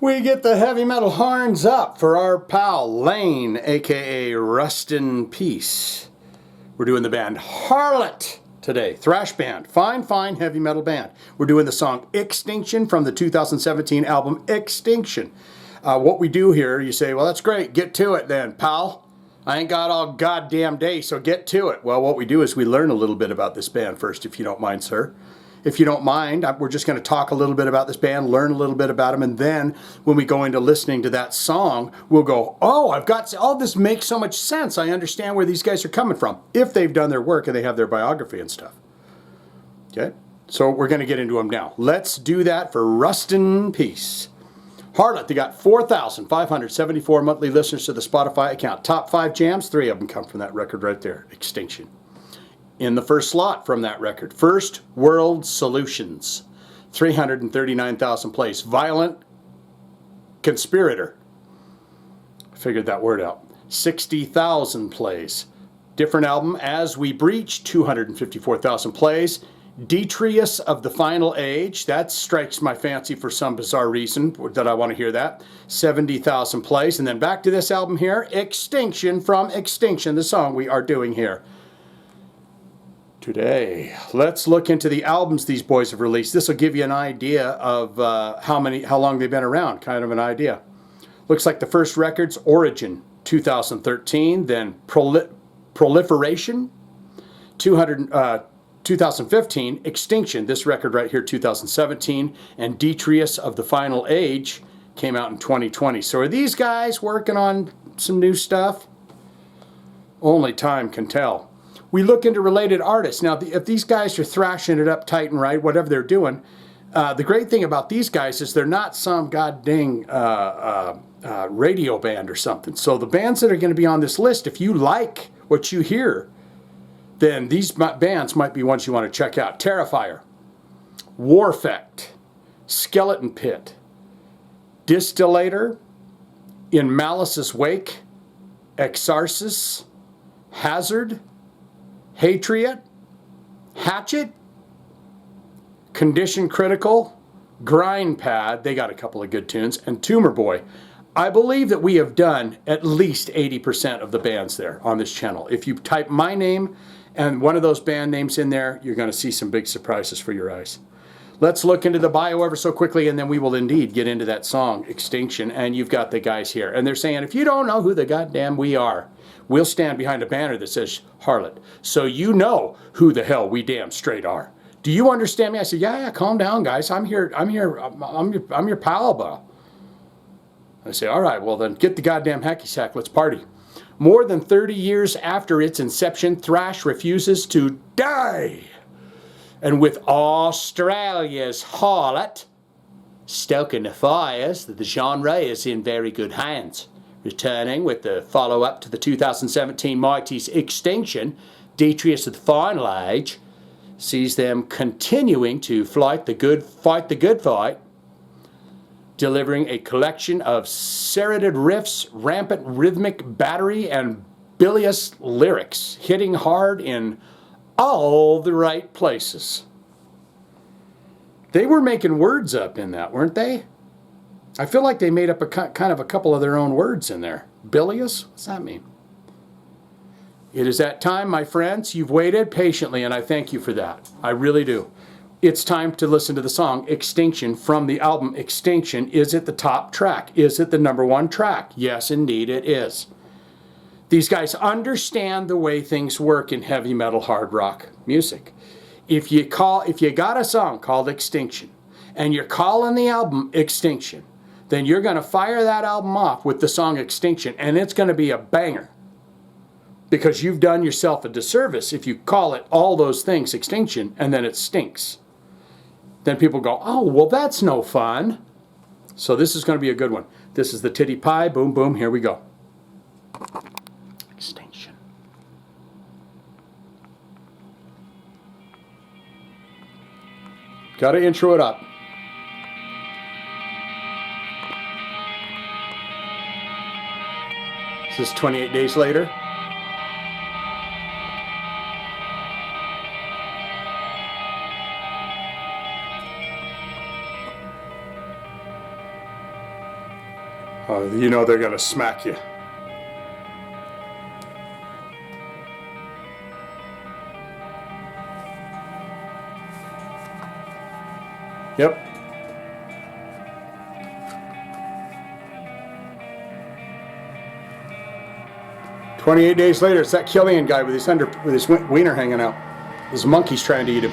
We get the heavy metal horns up for our pal Lane, aka Rust in Peace. We're doing the band Harlott today. Thrash band. Fine, fine heavy metal band. We're doing the song Extinction from the 2017 album Extinction. What we do here, you say, well, that's great. Get to it then, pal. I ain't got all goddamn day, so get to it. Well, what we do is we learn a little bit about this band first, if you don't mind, sir. If you don't mind, we're just going to talk a little bit about this band, learn a little bit about them, and then when we go into listening to that song, we'll go, oh, this makes so much sense. I understand where these guys are coming from, if they've done their work and they have their biography and stuff. Okay? So we're going to get into them now. Let's do that for Rust in Peace. Harlott, they got 4,574 monthly listeners to the Spotify account. Top 5 jams, 3 of them come from that record right there, Extinction. In the first slot from that record, First World Solutions, 339,000 plays. Violent Conspirator, figured that word out, 60,000 plays. Different album, As We Breach, 254,000 plays. Detrius of the Final Age, that strikes my fancy for some bizarre reason that I want to hear that, 70,000 plays. And then back to this album here, Extinction from Extinction, the song we are doing here today. Let's look into the albums these boys have released. This will give you an idea of how long they've been around, kind of an idea. Looks like the first record's Origin, 2013, then Proliferation, 2015, Extinction, this record right here, 2017, and Detrius of the Final Age came out in 2020. So are these guys working on some new stuff? Only time can tell. We look into related artists. Now, if these guys are thrashing it up tight and right, whatever they're doing, the great thing about these guys is they're not some goddamn radio band or something. So the bands that are going to be on this list, if you like what you hear, then these bands might be ones you want to check out. Terrifier, Warfect, Skeleton Pit, Distillator, In Malice's Wake, Exarsis, Hazard, Hatriot, Hatchet, Condition Critical, Grind Pad, they got a couple of good tunes, and Tumor Boy. I believe that we have done at least 80% of the bands there on this channel. If you type my name and one of those band names in there, you're going to see some big surprises for your eyes. Let's look into the bio ever so quickly, and then we will indeed get into that song, Extinction, and you've got the guys here. And they're saying, if you don't know who the goddamn we are, we'll stand behind a banner that says Harlott, so you know who the hell we damn straight are. Do you understand me? I said, yeah, calm down, guys. I'm your pal, bro. I say, all right, well then get the goddamn hacky sack. Let's party. More than 30 years after its inception, thrash refuses to die. And with Australia's Harlott stoking the fires, the genre is in very good hands. Returning with the follow-up to the 2017 Mighty's Extinction, Detrius of the Final Age sees them continuing to fight the good fight, delivering a collection of serrated riffs, rampant rhythmic battery, and bilious lyrics, hitting hard in all the right places. They were making words up in that, weren't they? I feel like they made up kind of a couple of their own words in there. Bilious? What's that mean? It is that time, my friends. You've waited patiently, and I thank you for that. I really do. It's time to listen to the song Extinction from the album Extinction. Is it the top track? Is it the number 1 track? Yes, indeed it is. These guys understand the way things work in heavy metal hard rock music. If you got a song called Extinction, and you're calling the album Extinction, then you're going to fire that album off with the song Extinction, and it's going to be a banger. Because you've done yourself a disservice if you call it all those things Extinction, and then it stinks. Then people go, oh, well, that's no fun. So this is going to be a good one. This is the Titty Pie. Boom, boom. Here we go. Extinction. Got to intro it up. This is 28 days later. You know they're gonna smack you. Yep. "28 days later, it's that Killian guy with his wiener hanging out. His monkey's trying to eat him."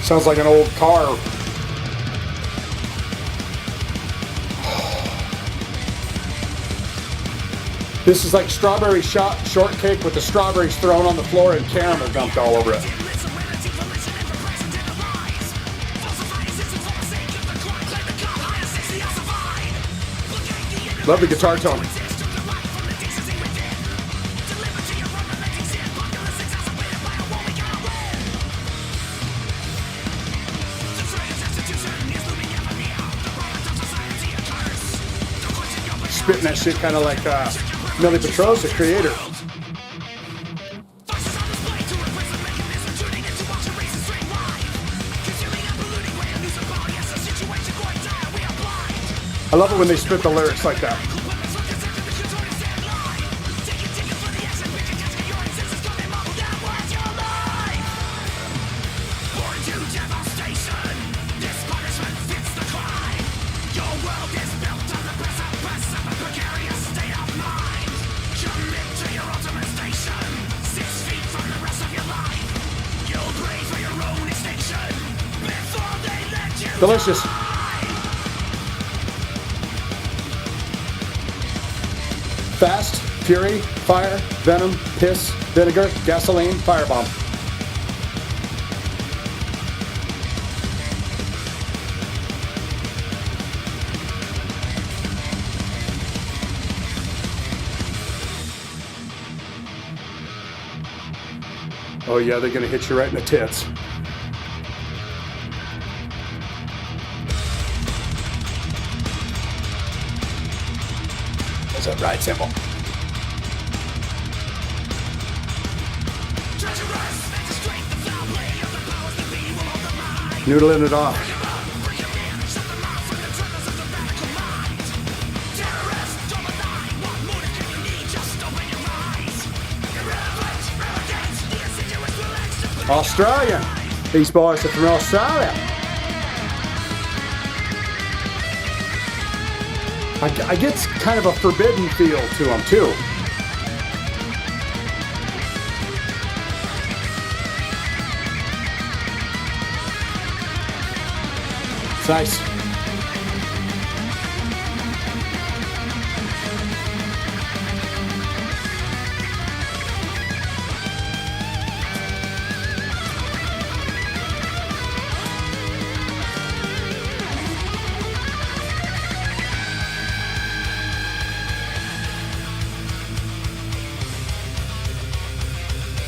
Sounds like an old car. This is like strawberry shortcake with the strawberries thrown on the floor and caramel dumped all over it. Love the guitar tone. Spitting that shit kind of like Millie Petrose, the creator. I love it when they spit the lyrics like that. Delicious. Fast, fury, fire, venom, piss, vinegar, gasoline, firebomb. Oh yeah, they're gonna hit you right in the tits. That's a ride symbol. Noodling it off. Australia. These boys are from Australia. I get kind of a forbidden feel to them too. It's nice.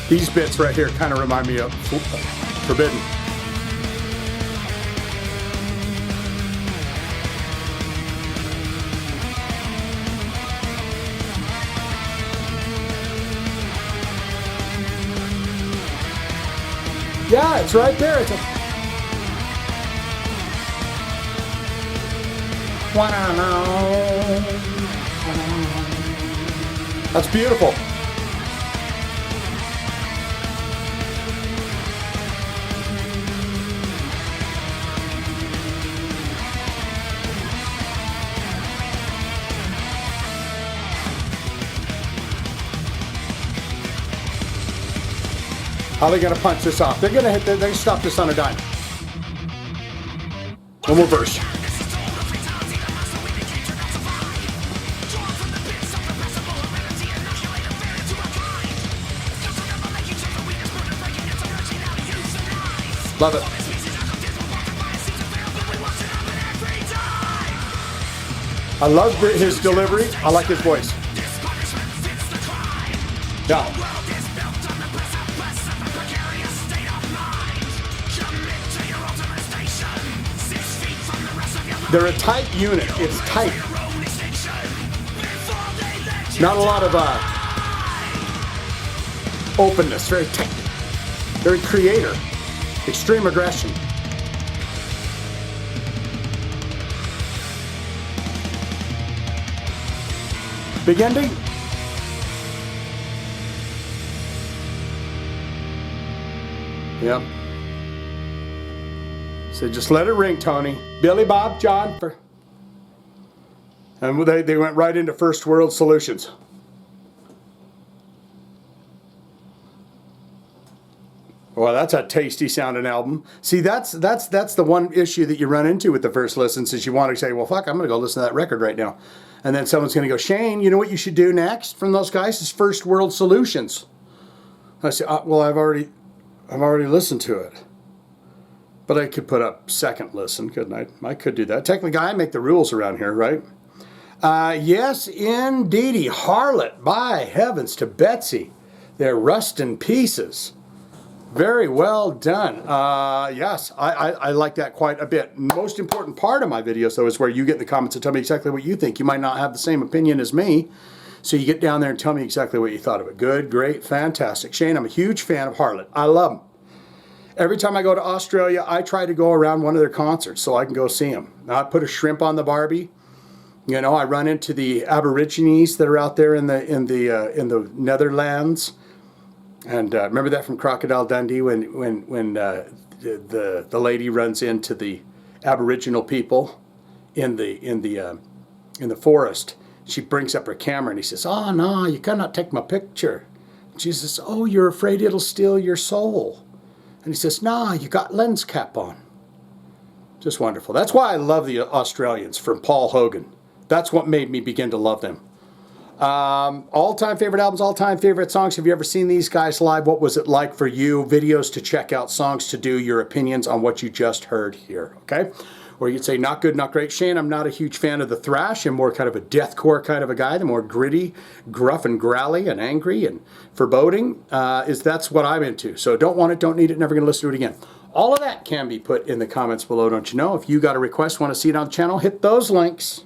These bits right here kind of remind me of Forbidden. Yeah, it's right there. It's a... That's beautiful. How are they going to punch this off? They're going to they're going to stop this on a dime. One more verse. Love it. I love his delivery. I like his voice. Yeah. They're a tight unit. It's tight. Not a lot of openness. Very tight. Very creator. Extreme aggression. Big ending. Yep. So just let it ring, Tony. Billy Bob John. And they went right into First World Solutions. Well, that's a tasty sounding album. See, that's the one issue that you run into with the first listens is you want to say, well, fuck, I'm going to go listen to that record right now. And then someone's going to go, Shane, you know what you should do next from those guys is First World Solutions. I say, well, I've already listened to it. But I could put up second listen, couldn't I? I could do that. Technically, I make the rules around here, right? Yes, indeedy. Harlott, by heavens to Betsy. They're rust in pieces. Very well done. Yes, I like that quite a bit. Most important part of my videos, though, is where you get in the comments and tell me exactly what you think. You might not have the same opinion as me, so you get down there and tell me exactly what you thought of it. Good, great, fantastic. Shane, I'm a huge fan of Harlott. I love them. Every time I go to Australia, I try to go around one of their concerts so I can go see them. Now, I put a shrimp on the Barbie. You know, I run into the Aborigines that are out there in the Netherlands. And remember that from Crocodile Dundee when the lady runs into the Aboriginal people in the forest. She brings up her camera and he says, "Oh no, you cannot take my picture." And she says, "Oh, you're afraid it'll steal your soul." And he says, "Nah, you got lens cap on." Just wonderful. That's why I love the Australians from Paul Hogan. That's what made me begin to love them. All-time favorite albums, all-time favorite songs. Have you ever seen these guys live? What was it like for you? Videos to check out, songs to do, your opinions on what you just heard here, okay? Or you'd say, not good, not great. Shane, I'm not a huge fan of the thrash. I'm more kind of a deathcore kind of a guy. The more gritty, gruff and growly and angry and foreboding, that's what I'm into. So don't want it, don't need it, never going to listen to it again. All of that can be put in the comments below, don't you know? If you got a request, want to see it on the channel, hit those links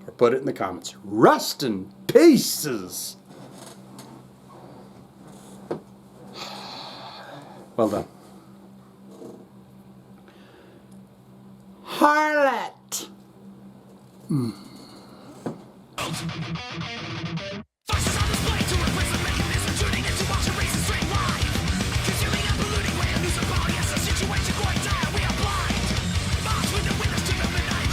or put it in the comments. Rust in pieces. Well done. Harlott.